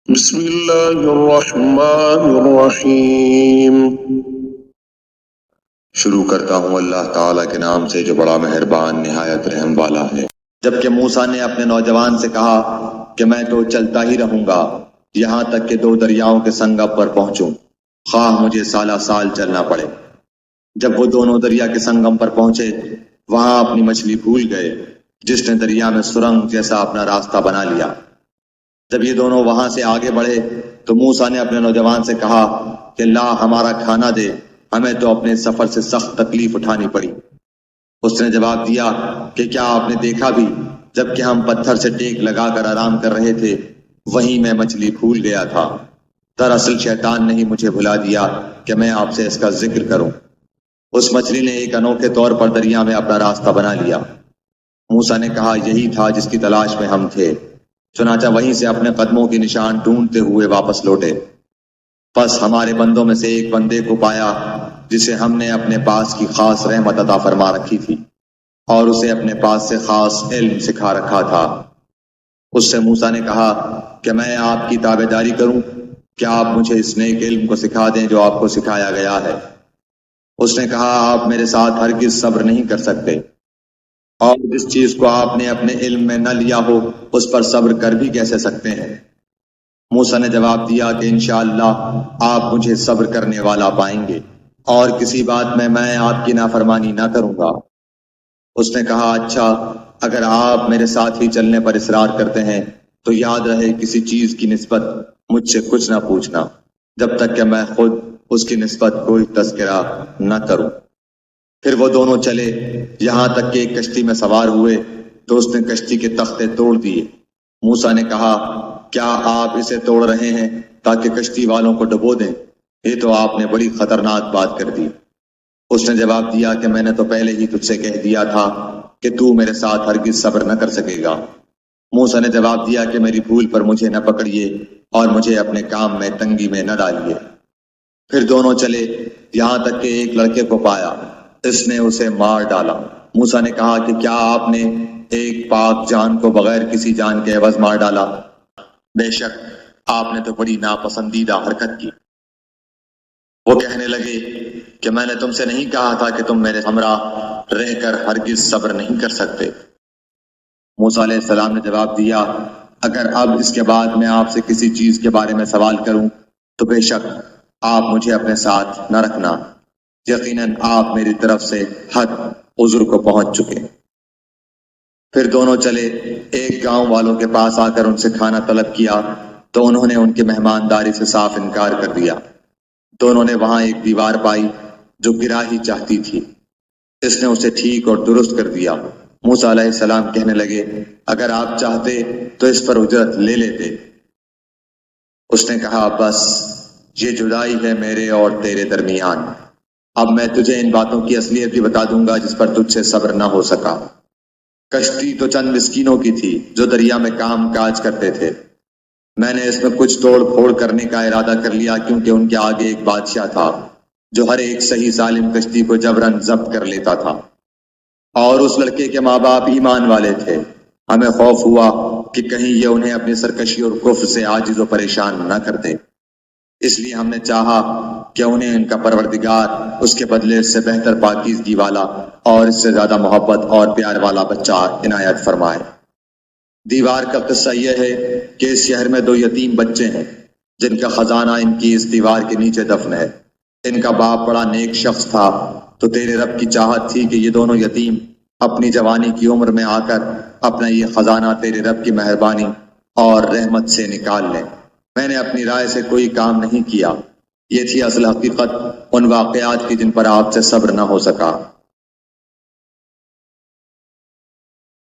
بسم اللہ الرحمن الرحیم۔ شروع کرتا ہوں اللہ تعالیٰ کے نام سے جو بڑا مہربان نہایت رحم والا ہے۔ جبکہ موسیٰ نے اپنے نوجوان سے کہا کہ میں تو چلتا ہی رہوں گا یہاں تک کہ 2 دریاؤں کے سنگم پر پہنچوں، خواہ مجھے سالہ سال چلنا پڑے۔ جب وہ دونوں دریا کے سنگم پر پہنچے وہاں اپنی مچھلی بھول گئے، جس نے دریا میں سرنگ جیسا اپنا راستہ بنا لیا۔ جب یہ دونوں وہاں سے آگے بڑھے تو موسیٰ نے اپنے نوجوان سے کہا کہ لا ہمارا کھانا دے، ہمیں تو اپنے سفر سے سخت تکلیف اٹھانی پڑی۔ اس نے جواب دیا کہ کیا آپ نے دیکھا بھی، جب کہ ہم پتھر سے ٹیک لگا کر آرام کر رہے تھے وہیں میں مچھلی بھول گیا تھا۔ دراصل شیطان نے ہی مجھے بھلا دیا کہ میں آپ سے اس کا ذکر کروں۔ اس مچھلی نے ایک انوکھے طور پر دریا میں اپنا راستہ بنا لیا۔ موسیٰ نے کہا یہی تھا جس کی تلاش میں ہم تھے، چنانچہ وہیں سے اپنے قدموں کی نشان ڈھونڈتے ہوئے واپس لوٹے۔ پس ہمارے بندوں میں سے ایک بندے کو پایا جسے ہم نے اپنے پاس کی خاص رحمت عطا فرما رکھی تھی اور اسے اپنے پاس سے خاص علم سکھا رکھا تھا۔ اس سے موسیٰ نے کہا کہ میں آپ کی تابعداری کروں، کیا آپ مجھے اس نیک علم کو سکھا دیں جو آپ کو سکھایا گیا ہے؟ اس نے کہا آپ میرے ساتھ ہرگز صبر نہیں کر سکتے، اور جس چیز کو آپ نے اپنے علم میں نہ لیا ہو اس پر صبر کر بھی کیسے سکتے ہیں؟ موسیٰ نے جواب دیا کہ انشاءاللہ آپ مجھے صبر کرنے والا پائیں گے اور کسی بات میں آپ کی نافرمانی نہ کروں گا۔ اس نے کہا اچھا، اگر آپ میرے ساتھ ہی چلنے پر اصرار کرتے ہیں تو یاد رہے کسی چیز کی نسبت مجھ سے کچھ نہ پوچھنا جب تک کہ میں خود اس کی نسبت کوئی تذکرہ نہ کروں۔ پھر وہ دونوں چلے یہاں تک کہ ایک کشتی میں سوار ہوئے تو اس نے کشتی کے تختے توڑ دیے۔ موسیٰ نے کہا کیا آپ اسے توڑ رہے ہیں تاکہ کشتی والوں کو ڈبو دیں؟ یہ تو آپ نے بڑی خطرناک بات کر دی۔ اس نے جواب دیا کہ میں نے تو پہلے ہی تجھ سے کہہ دیا تھا کہ تو میرے ساتھ ہرگز صبر نہ کر سکے گا۔ موسیٰ نے جواب دیا کہ میری بھول پر مجھے نہ پکڑیے اور مجھے اپنے کام میں تنگی میں نہ ڈالیے۔ پھر دونوں چلے یہاں تک کہ ایک لڑکے کو پایا، اس نے اسے مار ڈالا۔ موسیٰ نے کہا کہ کیا آپ نے ایک پاک جان کو بغیر کسی جان کے عوض مار ڈالا؟ بے شک آپ نے تو بڑی ناپسندیدہ حرکت کی۔ وہ کہنے لگے کہ میں نے تم سے نہیں کہا تھا کہ تم میرے ہمراہ رہ کر ہرگز صبر نہیں کر سکتے؟ موسیٰ علیہ السلام نے جواب دیا اگر اب اس کے بعد میں آپ سے کسی چیز کے بارے میں سوال کروں تو بے شک آپ مجھے اپنے ساتھ نہ رکھنا، یقیناً آپ میری طرف سے حد عذر کو پہنچ چکے۔ پھر دونوں چلے ایک گاؤں والوں کے پاس آ کر ان سے کھانا طلب کیا تو انہوں نے ان کی مہمانداری سے صاف انکار کر دیا۔ دونوں نے وہاں ایک دیوار پائی جو گرا ہی چاہتی تھی، اس نے اسے ٹھیک اور درست کر دیا۔ موسیٰ علیہ السلام کہنے لگے اگر آپ چاہتے تو اس پر اجرت لے لیتے۔ اس نے کہا بس یہ جدائی ہے میرے اور تیرے درمیان، اب میں تجھے ان باتوں کی اصلیت بھی بتا دوں گا جس پر تجھ سے صبر نہ ہو سکا۔ کشتی تو چند مسکینوں کی تھی جو دریا میں کام کاج کرتے تھے، میں نے اس میں کچھ توڑ پھوڑ کرنے کا ارادہ کر لیا کیونکہ ان کے آگے ایک بادشاہ تھا جو ہر ایک صحیح سالم کشتی کو جبراً ضبط کر لیتا تھا، اور اس لڑکے کے ماں باپ ایمان والے تھے۔ ہمیں خوف ہوا کہ کہیں یہ انہیں اپنی سرکشی اور کفر سے عاجز و پریشان نہ کر دے، اس لیے ہم نے چاہا کہ انہیں ان کا پروردگار اس کے بدلے اس سے بہتر پاکیزگی والا اور اس سے زیادہ محبت اور پیار والا بچہ عنایت فرمائے۔ دیوار کا قصہ یہ ہے کہ اس شہر میں 2 یتیم بچے ہیں جن کا خزانہ ان کی اس دیوار کے نیچے دفن ہے۔ ان کا باپ بڑا نیک شخص تھا، تو تیرے رب کی چاہت تھی کہ یہ دونوں یتیم اپنی جوانی کی عمر میں آ کر اپنا یہ خزانہ تیرے رب کی مہربانی اور رحمت سے نکال لیں۔ میں نے اپنی رائے سے کوئی کام نہیں کیا، یہ تھی اصل حقیقت ان واقعات کی جن پر آپ سے صبر نہ ہو سکا۔